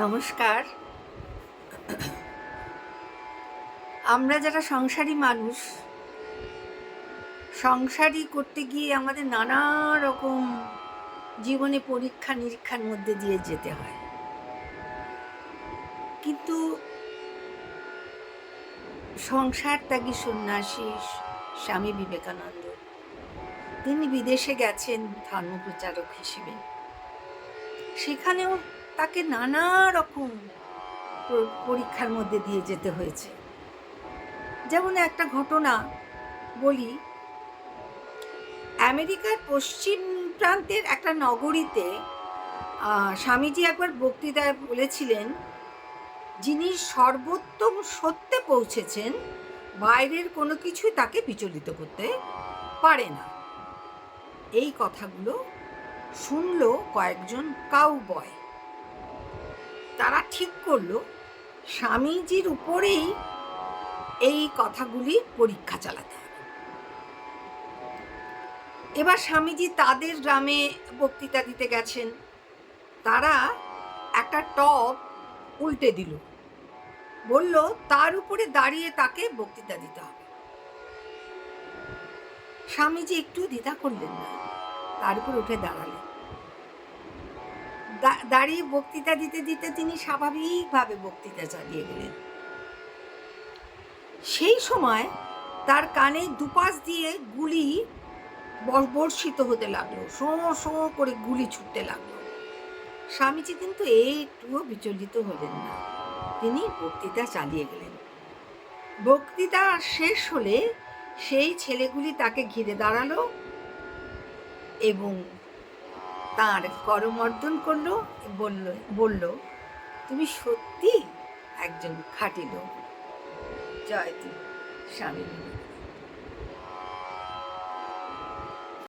নমস্কার। আমরা যারা সংসারী মানুষ, সংসারী করতে গিয়ে আমাদের নানা রকম জীবনে পরীক্ষা নিরীক্ষার মধ্যে দিয়ে যেতে হয়। কিন্তু সংসার ত্যাগী সন্ন্যাসী স্বামী বিবেকানন্দ, তিনি বিদেশে গেছেন ধর্মপ্রচারক হিসেবে। সেখানেও তাকে নানা রকম পরীক্ষার মধ্যে দিয়ে যেতে হয়েছে। যেমন একটা ঘটনা বলি, আমেরিকার পশ্চিম প্রান্তের একটা নগরীতে স্বামীজি একবার বক্তৃতায় বলেছিলেন, যিনি সর্বোত্তম সত্যে পৌঁছেছেন, বাইরের কোনো কিছুই তাকে বিচলিত করতে পারে না। এই কথাগুলো শুনলো কয়েকজন কাউবয়। তারা ঠিক করলো স্বামীজির উপরেই এই কথাগুলি পরীক্ষা চালাতে হবে। এবার স্বামীজি তাদের গ্রামে বক্তৃতা দিতে গেছেন। তারা একটা টব উল্টে দিল, বলল তার উপরে দাঁড়িয়ে তাকে বক্তৃতা দিতে হবে। স্বামীজি একটু দ্বিধা করলেন না, তার উপর উঠে দাঁড়ালেন। দাঁড়িয়ে বক্তৃতা দিতে দিতে তিনি স্বাভাবিকভাবে বক্তৃতা চালিয়ে গেলেন। সেই সময় তার কানে দুপাশ দিয়ে গুলি বর্ষিত হতে লাগলো, শোঁ শোঁ করে গুলি ছুটতে লাগলো। স্বামীজি কিন্তু একটুও বিচলিত হলেন না, তিনি বক্তৃতা চালিয়ে গেলেন। বক্তৃতা শেষ হলে সেই ছেলেগুলি তাকে ঘিরে দাঁড়ালো এবং তার করমর্দন করলো, বলল তুমি সত্যি একজন খাঁটি লোক। জয় স্বামী বিবেকানন্দ।